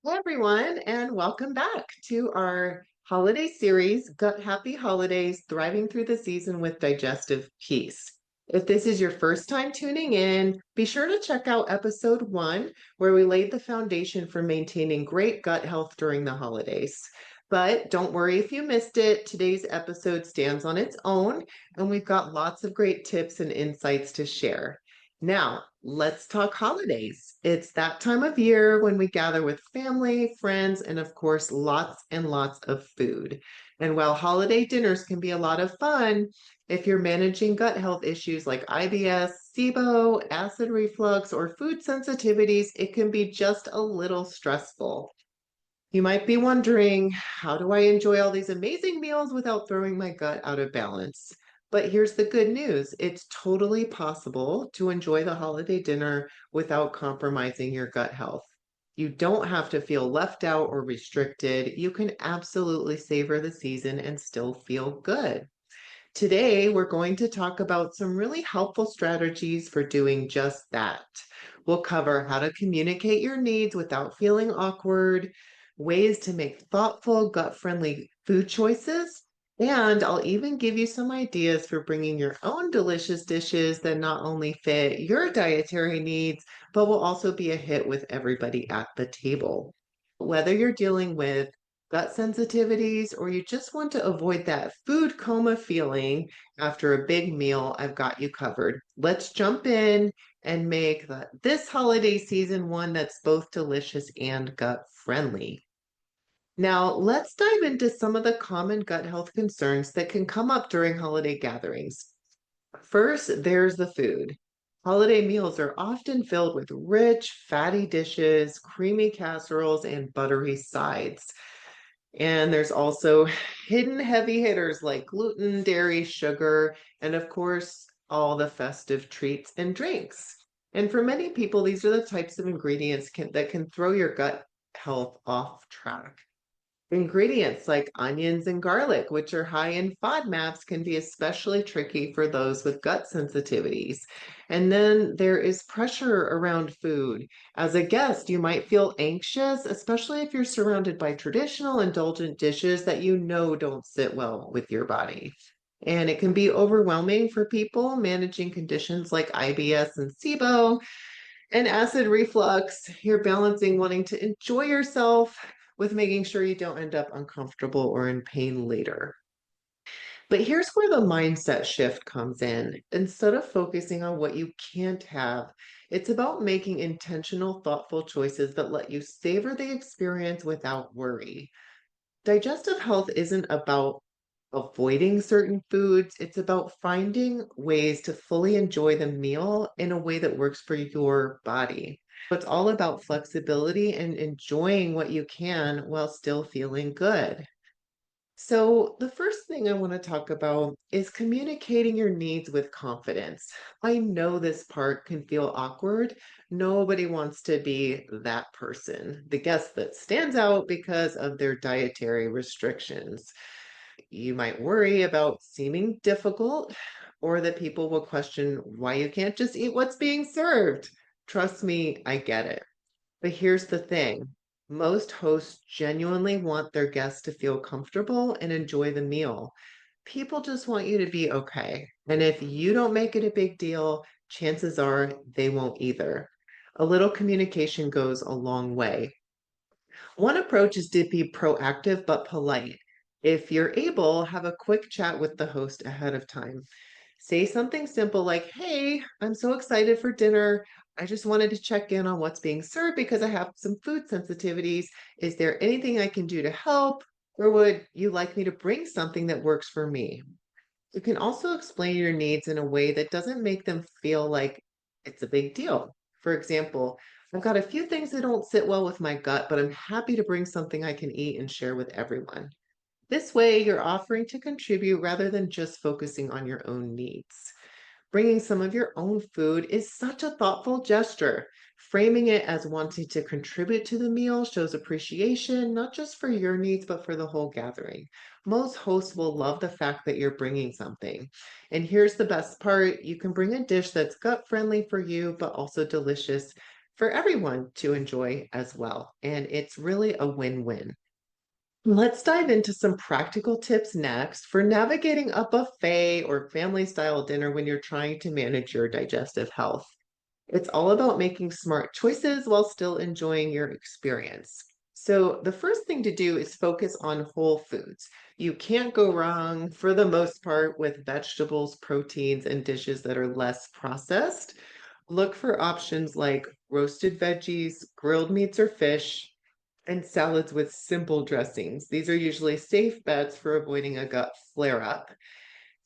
Hi, everyone, and welcome back to our holiday series, Gut Happy Holidays Thriving Through the Season with Digestive Peace. If this is your first time tuning in, be sure to check out episode 1, where we laid the foundation for maintaining great gut health during the holidays. But don't worry if you missed it. Today's episode stands on its own, and we've got lots of great tips and insights to share. Now, let's talk holidays. It's that time of year when we gather with family, friends, and of course, lots and lots of food. And while holiday dinners can be a lot of fun, if you're managing gut health issues like IBS, SIBO, acid reflux, or food sensitivities, it can be just a little stressful. You might be wondering, how do I enjoy all these amazing meals without throwing my gut out of balance? But here's the good news. It's totally possible to enjoy the holiday dinner without compromising your gut health. You don't have to feel left out or restricted. You can absolutely savor the season and still feel good. Today, we're going to talk about some really helpful strategies for doing just that. We'll cover how to communicate your needs without feeling awkward, ways to make thoughtful, gut friendly food choices, and I'll even give you some ideas for bringing your own delicious dishes that not only fit your dietary needs, but will also be a hit with everybody at the table. Whether you're dealing with gut sensitivities or you just want to avoid that food coma feeling after a big meal, I've got you covered. Let's jump in and make this holiday season one that's both delicious and gut friendly. Now, let's dive into some of the common gut health concerns that can come up during holiday gatherings. First, there's the food. Holiday meals are often filled with rich, fatty dishes, creamy casseroles, and buttery sides. And there's also hidden heavy hitters like gluten, dairy, sugar, and of course, all the festive treats and drinks. And for many people, these are the types of ingredients that can throw your gut health off track. Ingredients like onions and garlic, which are high in FODMAPs, can be especially tricky for those with gut sensitivities. And then there is pressure around food. As a guest, you might feel anxious, especially if you're surrounded by traditional indulgent dishes that you know don't sit well with your body. And it can be overwhelming for people managing conditions like IBS and SIBO and acid reflux. You're balancing wanting to enjoy yourself with making sure you don't end up uncomfortable or in pain later. But here's where the mindset shift comes in. Instead of focusing on what you can't have, it's about making intentional, thoughtful choices that let you savor the experience without worry. Digestive health isn't about avoiding certain foods, it's about finding ways to fully enjoy the meal in a way that works for your body. So it's all about flexibility and enjoying what you can while still feeling good. So, the first thing I want to talk about is communicating your needs with confidence. I know this part can feel awkward. Nobody wants to be that person, the guest that stands out because of their dietary restrictions. You might worry about seeming difficult or that people will question why you can't just eat what's being served. Trust me, I get it. But here's the thing, most hosts genuinely want their guests to feel comfortable and enjoy the meal. People just want you to be okay. And if you don't make it a big deal, chances are they won't either. A little communication goes a long way. One approach is to be proactive but polite. If you're able, have a quick chat with the host ahead of time. Say something simple like, "Hey, I'm so excited for dinner. I just wanted to check in on what's being served because I have some food sensitivities. Is there anything I can do to help? Or would you like me to bring something that works for me?" You can also explain your needs in a way that doesn't make them feel like it's a big deal. For example, "I've got a few things that don't sit well with my gut, but I'm happy to bring something I can eat and share with everyone." This way, you're offering to contribute rather than just focusing on your own needs. Bringing some of your own food is such a thoughtful gesture. Framing it as wanting to contribute to the meal shows appreciation, not just for your needs, but for the whole gathering. Most hosts will love the fact that you're bringing something. And here's the best part, you can bring a dish that's gut friendly for you, but also delicious for everyone to enjoy as well. And it's really a win-win. Let's dive into some practical tips next for navigating a buffet or family style dinner when you're trying to manage your digestive health. It's all about making smart choices while still enjoying your experience. So, the first thing to do is focus on whole foods. You can't go wrong, for the most part, with vegetables, proteins, and dishes that are less processed. Look for options like roasted veggies, grilled meats or fish, and salads with simple dressings. These are usually safe bets for avoiding a gut flare up.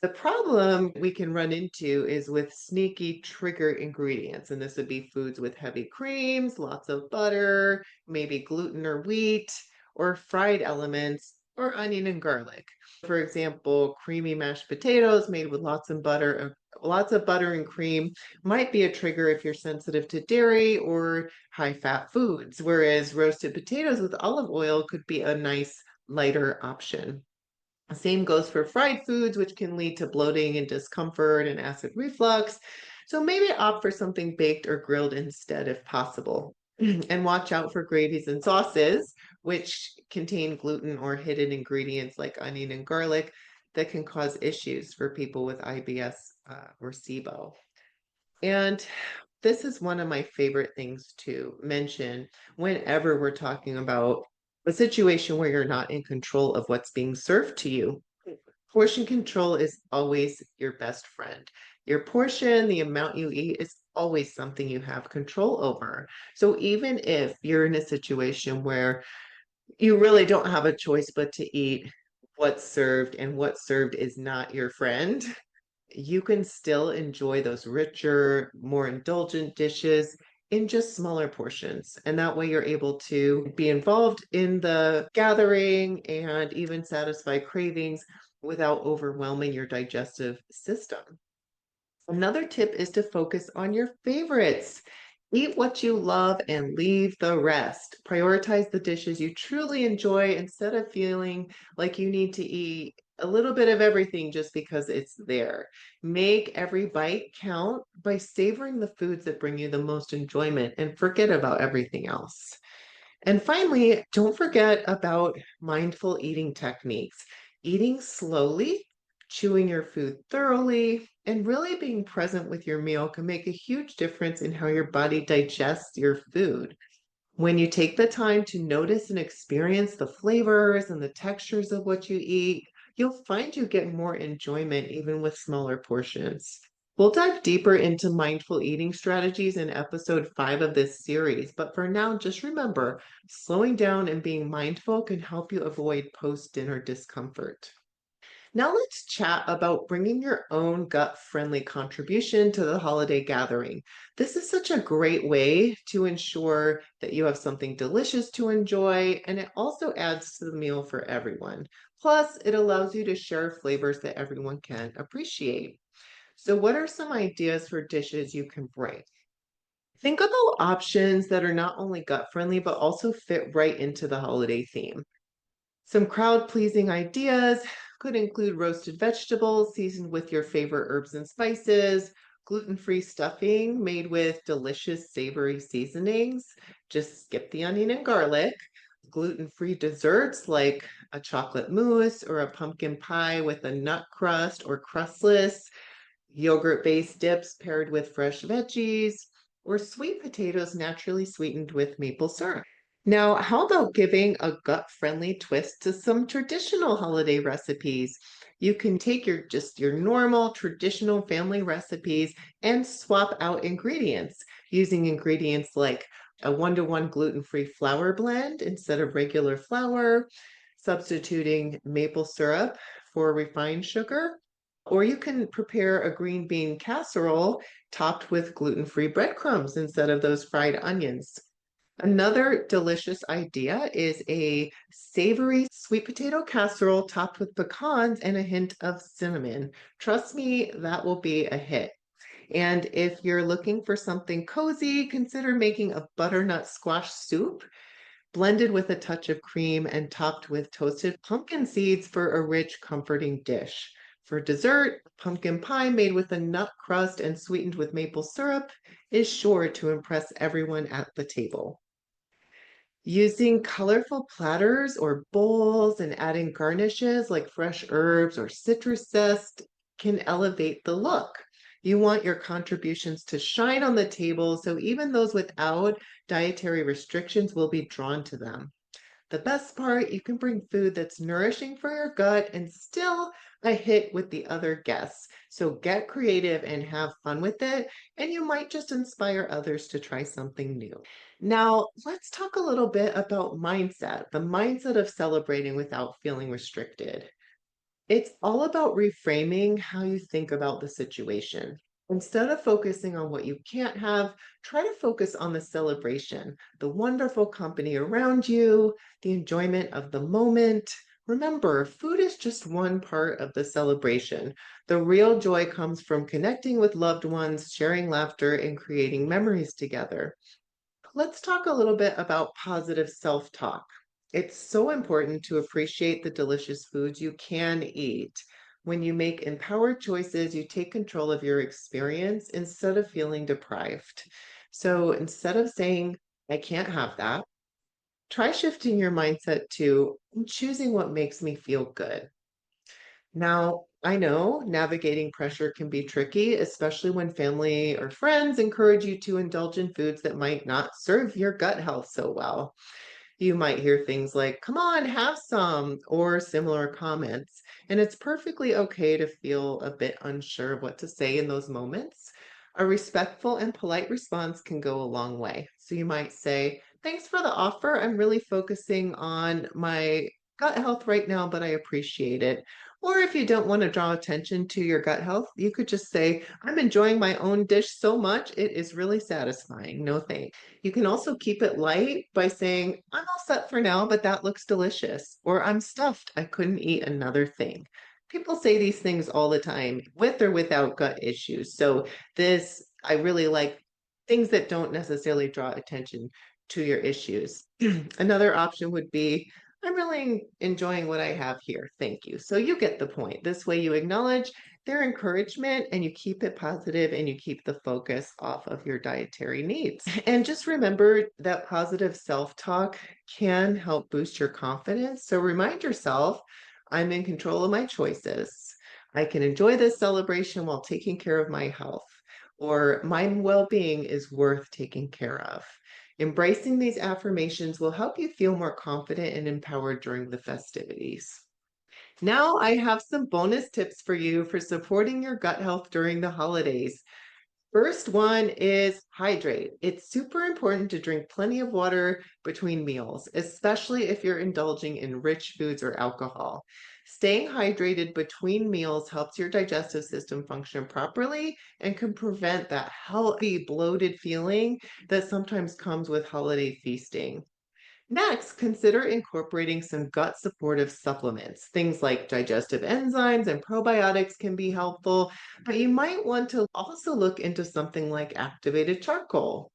The problem we can run into is with sneaky trigger ingredients, and this would be foods with heavy creams, lots of butter, maybe gluten or wheat, or fried elements, or onion and garlic. For example, creamy mashed potatoes made with lots of butter and cream might be a trigger if you're sensitive to dairy or high fat foods, whereas roasted potatoes with olive oil could be a nice lighter option. Same goes for fried foods, which can lead to bloating and discomfort and acid reflux. So maybe opt for something baked or grilled instead if possible. And watch out for gravies and sauces, which contain gluten or hidden ingredients like onion and garlic that can cause issues for people with IBS or SIBO. And this is one of my favorite things to mention whenever we're talking about a situation where you're not in control of what's being served to you. Portion control is always your best friend. Your portion, the amount you eat, is always something you have control over. So even if you're in a situation where you really don't have a choice but to eat what's served, and what's served is not your friend, you can still enjoy those richer, more indulgent dishes in just smaller portions. And that way you're able to be involved in the gathering and even satisfy cravings without overwhelming your digestive system. Another tip is to focus on your favorites. Eat what you love and leave the rest. Prioritize the dishes you truly enjoy instead of feeling like you need to eat a little bit of everything just because it's there. Make every bite count by savoring the foods that bring you the most enjoyment and forget about everything else. And finally, don't forget about mindful eating techniques. Eating slowly, chewing your food thoroughly, and really being present with your meal can make a huge difference in how your body digests your food. When you take the time to notice and experience the flavors and the textures of what you eat, you'll find you get more enjoyment even with smaller portions. We'll dive deeper into mindful eating strategies in episode 5 of this series, but for now, just remember slowing down and being mindful can help you avoid post dinner discomfort. Now let's chat about bringing your own gut-friendly contribution to the holiday gathering. This is such a great way to ensure that you have something delicious to enjoy, and it also adds to the meal for everyone. Plus, it allows you to share flavors that everyone can appreciate. So, what are some ideas for dishes you can bring? Think about options that are not only gut-friendly, but also fit right into the holiday theme. Some crowd pleasing ideas could include roasted vegetables seasoned with your favorite herbs and spices, gluten free stuffing made with delicious savory seasonings. Just skip the onion and garlic. Gluten free desserts like a chocolate mousse or a pumpkin pie with a nut crust or crustless, yogurt based dips paired with fresh veggies, or sweet potatoes naturally sweetened with maple syrup. Now, how about giving a gut-friendly twist to some traditional holiday recipes? You can take your normal traditional family recipes and swap out ingredients using ingredients like a 1-to-1 gluten-free flour blend instead of regular flour, substituting maple syrup for refined sugar, or you can prepare a green bean casserole topped with gluten-free breadcrumbs instead of those fried onions. Another delicious idea is a savory sweet potato casserole topped with pecans and a hint of cinnamon. Trust me, that will be a hit. And if you're looking for something cozy, consider making a butternut squash soup blended with a touch of cream and topped with toasted pumpkin seeds for a rich, comforting dish. For dessert, pumpkin pie made with a nut crust and sweetened with maple syrup is sure to impress everyone at the table. Using colorful platters or bowls and adding garnishes like fresh herbs or citrus zest can elevate the look. You want your contributions to shine on the table so even those without dietary restrictions will be drawn to them. The best part, you can bring food that's nourishing for your gut and still a hit with the other guests. So get creative and have fun with it, and you might just inspire others to try something new. Now, let's talk a little bit about mindset, the mindset of celebrating without feeling restricted. It's all about reframing how you think about the situation. Instead of focusing on what you can't have, try to focus on the celebration, the wonderful company around you, the enjoyment of the moment. Remember, food is just one part of the celebration. The real joy comes from connecting with loved ones, sharing laughter, and creating memories together. Let's talk a little bit about positive self talk. It's so important to appreciate the delicious foods you can eat. When you make empowered choices, you take control of your experience instead of feeling deprived. So instead of saying, I can't have that, try shifting your mindset to "I'm choosing what makes me feel good." Now, I know navigating pressure can be tricky, especially when family or friends encourage you to indulge in foods that might not serve your gut health so well. You might hear things like, come on, have some, or similar comments. And it's perfectly okay to feel a bit unsure of what to say in those moments. A respectful and polite response can go a long way. So you might say, thanks for the offer. I'm really focusing on my gut health right now, but I appreciate it. Or if you don't want to draw attention to your gut health, you could just say, I'm enjoying my own dish so much, it is really satisfying. No thanks. You can also keep it light by saying, I'm all set for now, but that looks delicious. Or I'm stuffed. I couldn't eat another thing. People say these things all the time, with or without gut issues. So, I really like things that don't necessarily draw attention to your issues. Another option would be, I'm really enjoying what I have here. Thank you. So, you get the point. This way, you acknowledge their encouragement and you keep it positive and you keep the focus off of your dietary needs. And just remember that positive self talk can help boost your confidence. So remind yourself, I'm in control of my choices. I can enjoy this celebration while taking care of my health, or my well being is worth taking care of. Embracing these affirmations will help you feel more confident and empowered during the festivities. Now, I have some bonus tips for you for supporting your gut health during the holidays. First one is hydrate. It's super important to drink plenty of water between meals, especially if you're indulging in rich foods or alcohol. Staying hydrated between meals helps your digestive system function properly and can prevent that healthy bloated feeling that sometimes comes with holiday feasting. Next, consider incorporating some gut supportive supplements. Things like digestive enzymes and probiotics can be helpful, but you might want to also look into something like activated charcoal.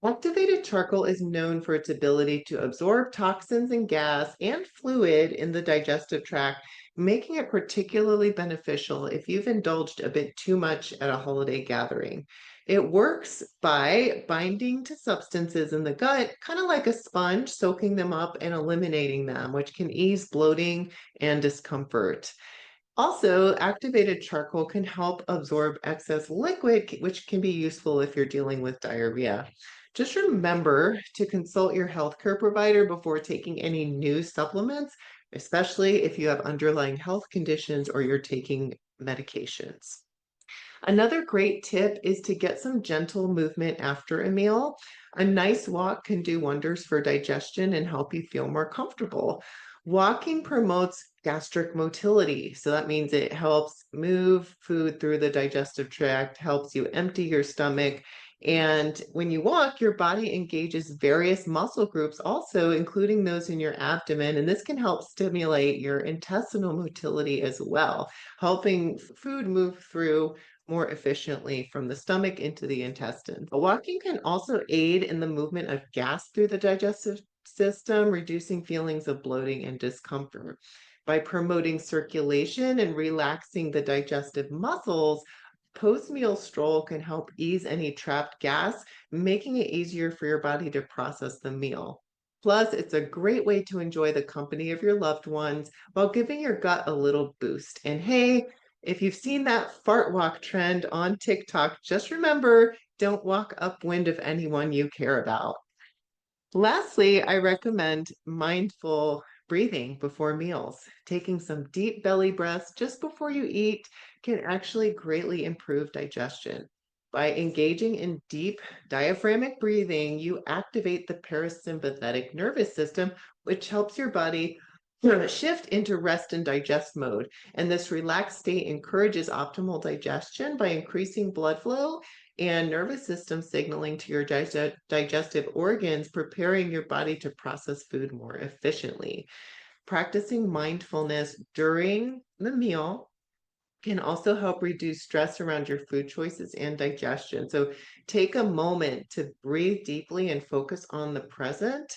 Activated charcoal is known for its ability to absorb toxins and gas and fluid in the digestive tract, making it particularly beneficial if you've indulged a bit too much at a holiday gathering. It works by binding to substances in the gut, kind of like a sponge, soaking them up and eliminating them, which can ease bloating and discomfort. Also, activated charcoal can help absorb excess liquid, which can be useful if you're dealing with diarrhea. Just remember to consult your healthcare provider before taking any new supplements, especially if you have underlying health conditions or you're taking medications. Another great tip is to get some gentle movement after a meal. A nice walk can do wonders for digestion and help you feel more comfortable. Walking promotes gastric motility. So that means it helps move food through the digestive tract, helps you empty your stomach. And when you walk, your body engages various muscle groups, also including those in your abdomen. And this can help stimulate your intestinal motility as well, helping food move through more efficiently from the stomach into the intestine. Walking can also aid in the movement of gas through the digestive system, reducing feelings of bloating and discomfort. By promoting circulation and relaxing the digestive muscles, post-meal stroll can help ease any trapped gas, making it easier for your body to process the meal. Plus, it's a great way to enjoy the company of your loved ones while giving your gut a little boost. And hey, if you've seen that fart walk trend on TikTok, just remember, don't walk upwind of anyone you care about. Lastly, I recommend mindful breathing before meals. Taking some deep belly breaths just before you eat can actually greatly improve digestion. By engaging in deep diaphragmatic breathing, you activate the parasympathetic nervous system, which helps your body shift into rest and digest mode. And this relaxed state encourages optimal digestion by increasing blood flow and nervous system signaling to your digestive organs, preparing your body to process food more efficiently. Practicing mindfulness during the meal can also help reduce stress around your food choices and digestion. So take a moment to breathe deeply and focus on the present.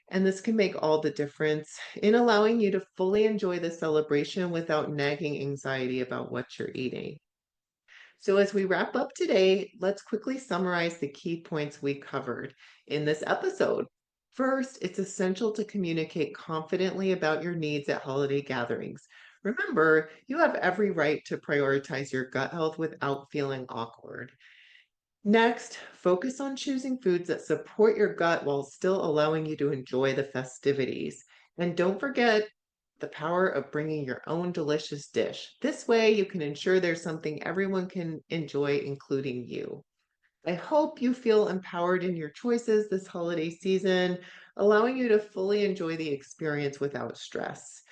And this can make all the difference in allowing you to fully enjoy the celebration without nagging anxiety about what you're eating. So, as we wrap up today, let's quickly summarize the key points we covered in this episode. First, it's essential to communicate confidently about your needs at holiday gatherings. Remember, you have every right to prioritize your gut health without feeling awkward. Next, focus on choosing foods that support your gut while still allowing you to enjoy the festivities. And don't forget the power of bringing your own delicious dish. This way, you can ensure there's something everyone can enjoy, including you. I hope you feel empowered in your choices this holiday season, allowing you to fully enjoy the experience without stress.